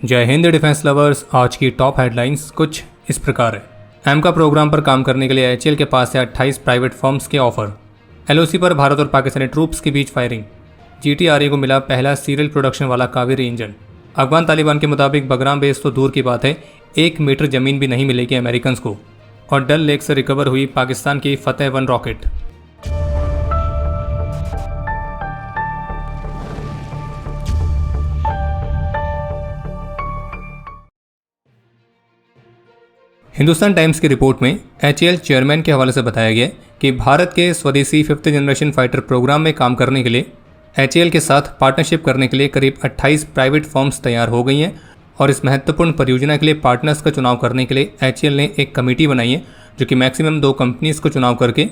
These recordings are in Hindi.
जय हिंद डिफेंस लवर्स। आज की टॉप हेडलाइंस कुछ इस प्रकार है। एमका प्रोग्राम पर काम करने के लिए एचएएल के पास है 28 प्राइवेट फर्म्स के ऑफर। एलओसी पर भारत और पाकिस्तानी ट्रूप्स के बीच फायरिंग। जीटीआरए को मिला पहला सीरियल प्रोडक्शन वाला कावेरी इंजन। अफगान तालिबान के मुताबिक बगराम बेस तो दूर की बात है, 1 मीटर जमीन भी नहीं मिलेगी अमेरिकन को। और डल लेक से रिकवर हुई पाकिस्तान की फतेह-1 रॉकेट। हिंदुस्तान टाइम्स की रिपोर्ट में एचएएल चेयरमैन के हवाले से बताया गया कि भारत के स्वदेशी 5th जनरेशन फाइटर प्रोग्राम में काम करने के लिए एचएएल के साथ पार्टनरशिप करने के लिए करीब 28 प्राइवेट फर्म्स तैयार हो गई हैं और इस महत्वपूर्ण परियोजना के लिए पार्टनर्स का चुनाव करने के लिए एचएएल ने एक कमेटी बनाई है जो कि मैक्सिमम 2 कंपनीज़ को चुनाव करके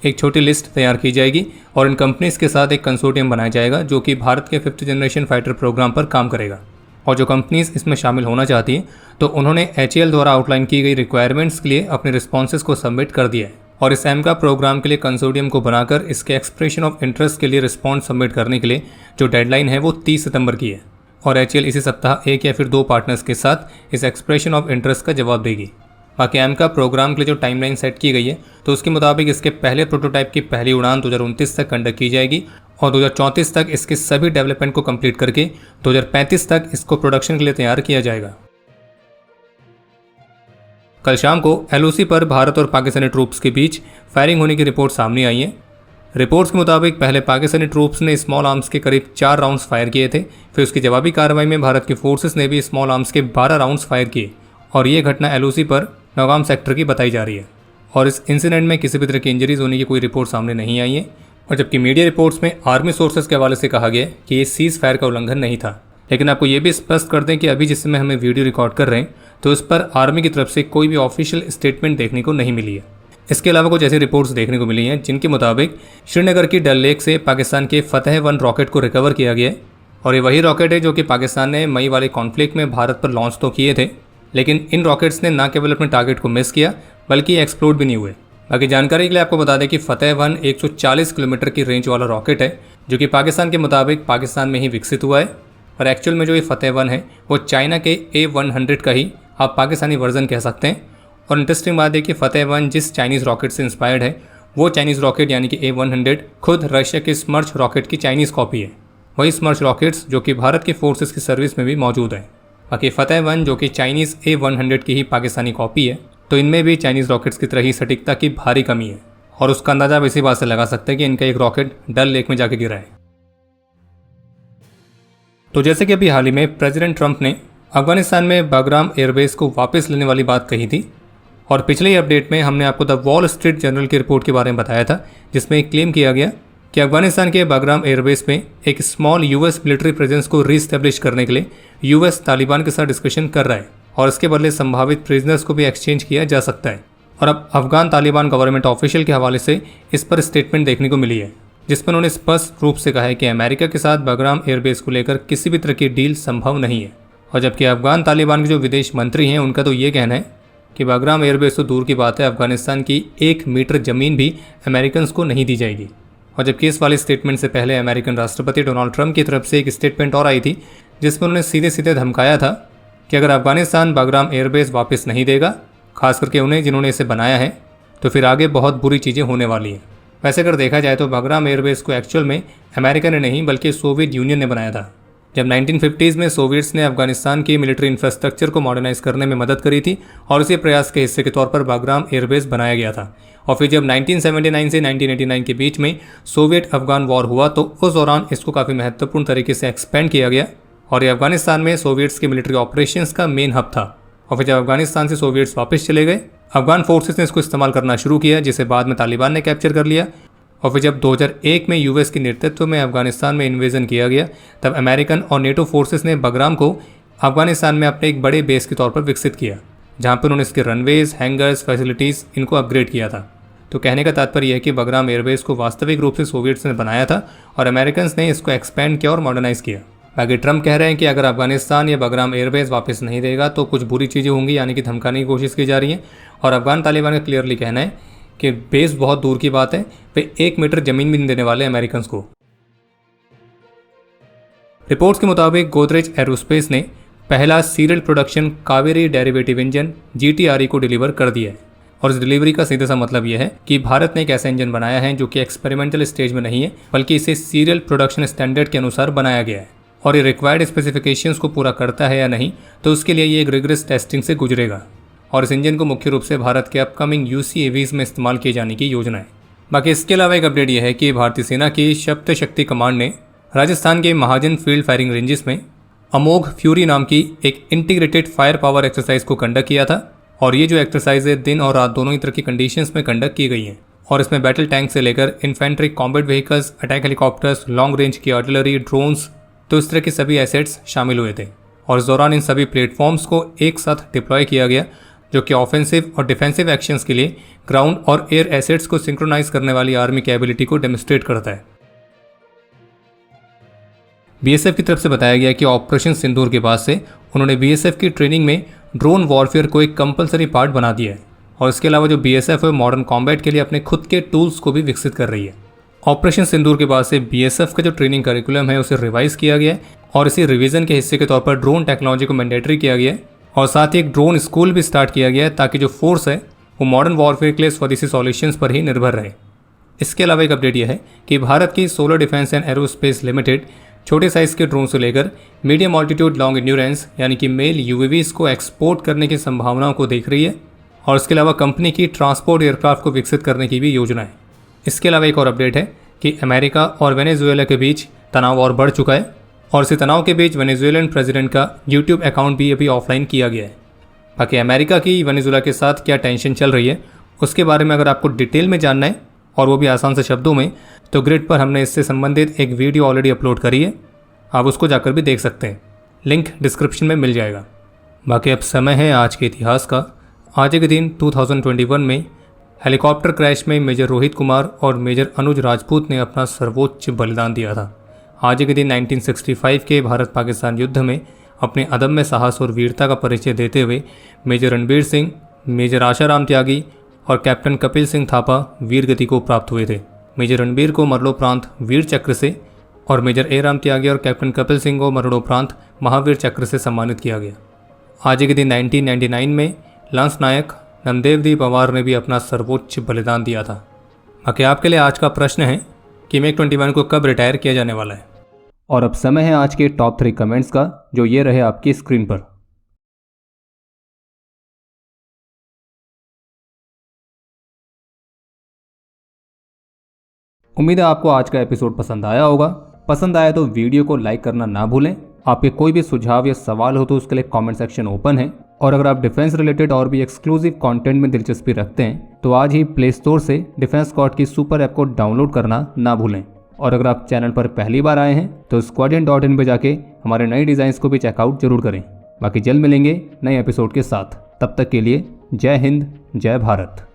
एक छोटी लिस्ट तैयार की जाएगी और इन कंपनीज़ के साथ एक कंसोर्टियम बनाया जाएगा जो कि भारत के 5th जनरेशन फाइटर प्रोग्राम पर काम करेगा। और जो कंपनीज़ इसमें शामिल होना चाहती हैं तो उन्होंने एचएएल द्वारा आउटलाइन की गई रिक्वायरमेंट्स के लिए अपने रिस्पॉन्सेज को सबमिट कर दिया है और इस एमका प्रोग्राम के लिए कंसोर्टियम को बनाकर इसके एक्सप्रेशन ऑफ इंटरेस्ट के लिए रिस्पॉन्स सबमिट करने के लिए जो डेडलाइन है वो 30 सितंबर की है और एचएएल इसी सप्ताह 1 या फिर 2 पार्टनर्स के साथ इस एक्सप्रेशन ऑफ इंटरेस्ट का जवाब देगी। बाकी एमका प्रोग्राम के लिए जो टाइमलाइन सेट की गई है तो उसके मुताबिक इसके पहले प्रोटोटाइप की पहली उड़ान 2029 तक कंडक्ट की जाएगी और 2034 तक इसके सभी डेवलपमेंट को कंप्लीट करके 2035 तक इसको प्रोडक्शन के लिए तैयार किया जाएगा। कल शाम को एलओसी पर भारत और पाकिस्तानी ट्रूप्स के बीच फायरिंग होने की रिपोर्ट सामने आई है। रिपोर्ट्स के मुताबिक पहले पाकिस्तानी ट्रूप्स ने स्मॉल आर्म्स के करीब 4 राउंड्स फायर किए थे, फिर उसकी जवाबी कार्रवाई में भारत की फोर्सेस ने भी स्मॉल आर्म्स के 12 राउंड्स फायर किए और ये घटना एलओसी पर नौगाम सेक्टर की बताई जा रही है और इस इंसिडेंट में किसी भी तरह की इंजरीज होने की कोई रिपोर्ट सामने नहीं आई है। और जबकि मीडिया रिपोर्ट्स में आर्मी सोर्सेज के हवाले से कहा गया कि ये सीज फायर का उल्लंघन नहीं था, लेकिन आपको ये भी स्पष्ट कर दें कि अभी जिस समय हमें वीडियो रिकॉर्ड कर रहे हैं तो इस पर आर्मी की तरफ से कोई भी ऑफिशियल स्टेटमेंट देखने को नहीं मिली है। इसके अलावा कुछ ऐसी रिपोर्ट्स देखने को मिली हैं जिनके मुताबिक श्रीनगर की डल लेक से पाकिस्तान के फतेह-1 रॉकेट को रिकवर किया गया है और ये वही रॉकेट है जो कि पाकिस्तान ने मई वाले कॉन्फ्लिक्ट में भारत पर लॉन्च तो किए थे, लेकिन इन रॉकेट्स ने न केवल अपने टारगेट को मिस किया बल्कि एक्सप्लोड भी नहीं हुए। बाकी जानकारी के लिए आपको बता दें कि फतेह-1 140 किलोमीटर की रेंज वाला रॉकेट है जो कि पाकिस्तान के मुताबिक पाकिस्तान में ही विकसित हुआ है और एक्चुअल में जो ये फतेह-1 है वो चाइना के A100 का ही आप पाकिस्तानी वर्जन कह सकते हैं। और इंटरेस्टिंग बात है कि फतेह-1 जिस चाइनीज़ रॉकेट से इंस्पायर्ड है वो चाइनीज़ रॉकेट यानी कि A100 खुद रशिया के स्मर्च रॉकेट की चाइनीज़ कॉपी है। वही स्मर्च रॉकेट्स जो कि भारत की फोर्सेस की सर्विस में भी मौजूद है। बाकी फतेह-1 जो कि चाइनीज़ A100 की ही पाकिस्तानी कॉपी है तो इनमें भी चाइनीज़ रॉकेट्स की तरह ही सटीकता की भारी कमी है और उसका अंदाजा आप इसी बात से लगा सकते हैं कि इनका एक रॉकेट डल लेक में जाके गिरा है। तो जैसे कि अभी हाल ही में प्रेसिडेंट ट्रंप ने अफगानिस्तान में बगराम एयरबेस को वापस लेने वाली बात कही थी और पिछले ही अपडेट में हमने आपको द वॉल स्ट्रीट जर्नल की रिपोर्ट के बारे में बताया था जिसमें एक क्लेम किया गया कि अफगानिस्तान के बगराम एयरबेस में एक स्मॉल यूएस मिलिट्री प्रेजेंस को रीस्टैब्लिश करने के लिए यूएस तालिबान के साथ डिस्कशन कर रहा है और इसके बदले संभावित प्रिजनर्स को भी एक्सचेंज किया जा सकता है। और अब अफगान तालिबान गवर्नमेंट ऑफिशियल के हवाले से इस पर स्टेटमेंट देखने को मिली है जिसमें उन्होंने स्पष्ट रूप से कहा है कि अमेरिका के साथ बगराम एयरबेस को लेकर किसी भी तरह की डील संभव नहीं है। और जबकि अफगान तालिबान के जो विदेश मंत्री हैं उनका तो ये कहना है कि बगराम एयरबेस तो दूर की बात है, अफगानिस्तान की 1 मीटर ज़मीन भी अमेरिकन को नहीं दी जाएगी। और जबकि इस वाले स्टेटमेंट से पहले अमेरिकन राष्ट्रपति डोनाल्ड ट्रंप की तरफ से एक स्टेटमेंट और आई थी जिसमें उन्होंने सीधे सीधे धमकाया था कि अगर अफगानिस्तान बगराम एयरबेस वापस नहीं देगा, खास करके उन्हें जिन्होंने इसे बनाया है, तो फिर आगे बहुत बुरी चीज़ें होने वाली हैं। वैसे अगर देखा जाए तो बगराम एयरबेस को एक्चुअल में अमेरिका ने नहीं बल्कि सोवियत यूनियन ने बनाया था। जब 1950s में सोवियट्स ने अफगानिस्तान की मिलिट्री इंफ्रास्ट्रक्चर को मॉडर्नाइज करने में मदद करी थी और इसी प्रयास के हिस्से के तौर पर बगराम एयरबेस बनाया गया था। और फिर जब 1979 से 1989 के बीच में सोवियत अफगान वॉर हुआ तो उस दौरान इसको काफ़ी महत्वपूर्ण तरीके से एक्सपेंड किया गया और ये अफगानिस्तान में सोवियट्स के मिलिट्री ऑपरेशंस का मेन हब था। और फिर जब अफगानिस्तान से सोवियट्स वापस चले गए, अफगान फोर्सेस ने इसको इस्तेमाल करना शुरू किया जिसे बाद में तालिबान ने कैप्चर कर लिया। और फिर जब 2001 में यूएस के नेतृत्व में अफगानिस्तान में इन्वेजन किया गया तब अमेरिकन और नेटो फोर्सेस ने बगराम को अफगानिस्तान में अपने एक बड़े बेस के तौर पर विकसित किया जहाँ पर उन्होंने इसके रनवेज, हैंगर्स, फैसिलिटीज़ इनको अपग्रेड किया था। तो कहने का तात्पर्य यह है कि बगराम एयरबेस को वास्तविक रूप से सोवियट्स ने बनाया था और अमेरिकन ने इसको एक्सपेंड किया और मॉडर्नाइज किया। बाकी ट्रंप कह रहे हैं कि अगर अफगानिस्तान या बगराम एयरबेस वापस नहीं देगा तो कुछ बुरी चीज़ें होंगी, यानी कि धमकाने की कोशिश की जा रही है। और अफगान तालिबान का क्लियरली कहना है कि बेस बहुत दूर की बात है, वे 1 मीटर ज़मीन भी नहीं देने वाले अमेरिकन को। रिपोर्ट्स के मुताबिक गोदरेज एरोस्पेस ने पहला serial production Kaveri derivative engine GTRE को डिलीवर कर दिया है। और इस डिलीवरी का सीधा सा मतलब यह है कि भारत ने एक ऐसा इंजन बनाया है जो कि एक्सपेरिमेंटल स्टेज में नहीं है, बल्कि इसे सीरियल प्रोडक्शन स्टैंडर्ड के अनुसार बनाया गया है और ये रिक्वायर्ड स्पेसिफिकेशंस को पूरा करता है या नहीं, तो उसके लिए ये एक रिगरस टेस्टिंग से गुजरेगा। और इस इंजन को मुख्य रूप से भारत के अपकमिंग UCAVs में इस्तेमाल किए जाने की योजना है। बाकी इसके अलावा एक अपडेट यह है कि भारतीय सेना की सप्त शक्ति कमांड ने राजस्थान के महाजन फील्ड फायरिंग रेंजेस में अमोघ फ्यूरी नाम की एक इंटीग्रेटेड फायर पावर एक्सरसाइज को कंडक्ट किया था। और ये जो एक्सरसाइज है दिन और रात दोनों ही तरह की कंडीशंस में कंडक्ट की गई हैं और इसमें बैटल टैंक से लेकर infantry combat vehicles, attack helicopters, long range की आर्टिलरी, ड्रोन्स, तो इस तरह के सभी एसेट्स शामिल हुए थे। और इस दौरान इन सभी प्लेटफॉर्म्स को एक साथ डिप्लॉय किया गया, जो कि ऑफेंसिव और डिफेंसिव एक्शंस के लिए ग्राउंड और एयर एसेट्स को सिंक्रोनाइज करने वाली आर्मी की एबिलिटी को डेमोस्ट्रेट करता है। BSF की तरफ से बताया गया कि ऑपरेशन सिंदूर के बाद से उन्होंने BSF की ट्रेनिंग में ड्रोन वॉरफेयर को एक कंपलसरी पार्ट बना दिया है। और इसके अलावा जो BSF है मॉडर्न कॉम्बैट के लिए अपने खुद के टूल्स को भी विकसित कर रही है। ऑपरेशन सिंदूर के बाद से BSF का जो ट्रेनिंग करिकुलम है उसे रिवाइज किया गया है और इसी रिवीजन के हिस्से के तौर पर ड्रोन टेक्नोलॉजी को मैंडेटरी किया गया है और साथ ही एक ड्रोन स्कूल भी स्टार्ट किया गया है ताकि जो फोर्स है वो मॉडर्न वॉरफेयर के लिए स्वदेशी सॉल्यूशंस पर ही निर्भर रहे। इसके अलावा एक अपडेट यह है कि भारत की solar defence and aerospace limited छोटे साइज के ड्रोन से लेकर मीडियम ऑल्टीट्यूड लॉन्ग एंड्योरेंस यानी कि मेल UAVs को एक्सपोर्ट करने की संभावनाओं को देख रही है। और इसके अलावा कंपनी की ट्रांसपोर्ट एयरक्राफ्ट को विकसित करने की भी योजना है। इसके अलावा एक और अपडेट है कि अमेरिका और वेनेजुएला के बीच तनाव और बढ़ चुका है और इसी तनाव के बीच वेनेजुएलन प्रेसिडेंट का YouTube अकाउंट भी अभी ऑफलाइन किया गया है। बाकी अमेरिका की वेनेजुएला के साथ क्या टेंशन चल रही है उसके बारे में अगर आपको डिटेल में जानना है और वो भी आसान से शब्दों में, तो ग्रिड पर हमने इससे संबंधित एक वीडियो ऑलरेडी अपलोड करी है, आप उसको जाकर भी देख सकते हैं, लिंक डिस्क्रिप्शन में मिल जाएगा। बाकी अब समय है आज के इतिहास का। आज के दिन 2021 में हेलीकॉप्टर क्रैश में मेजर रोहित कुमार और मेजर अनुज राजपूत ने अपना सर्वोच्च बलिदान दिया था। आज के दिन 1965 के भारत पाकिस्तान युद्ध में अपने अदम्य साहस और वीरता का परिचय देते हुए मेजर रणबीर सिंह, मेजर आशाराम त्यागी और कैप्टन कपिल सिंह थापा वीर गति को प्राप्त हुए थे। मेजर रणबीर को मरणोपरांत वीर चक्र से और मेजर ए राम त्यागी और कैप्टन कपिल सिंह को मरणोपरांत महावीर चक्र से सम्मानित किया गया। आज के दिन 1999 में लांस नायक नंदेवदी पवार ने भी अपना सर्वोच्च बलिदान दिया था। बाकी आपके लिए आज का प्रश्न है कि MiG-21 को कब रिटायर किया जाने वाला है। और अब समय है आज के टॉप 3 कमेंट्स का, जो ये रहे आपकी स्क्रीन पर। उम्मीद है आपको आज का एपिसोड पसंद आया होगा। पसंद आया तो वीडियो को लाइक करना ना भूलें। आपके कोई भी सुझाव या सवाल हो तो उसके लिए कमेंट सेक्शन ओपन है। और अगर आप डिफेंस रिलेटेड और भी एक्सक्लूसिव कंटेंट में दिलचस्पी रखते हैं तो आज ही प्ले स्टोर से डिफेंस स्क्वाड की सुपर ऐप को डाउनलोड करना ना भूलें। और अगर आप चैनल पर पहली बार आए हैं तो squadron.in पे जाके हमारे नए डिज़ाइंस को भी चेकआउट जरूर करें। बाकी जल्द मिलेंगे नए एपिसोड के साथ। तब तक के लिए जय हिंद, जय भारत।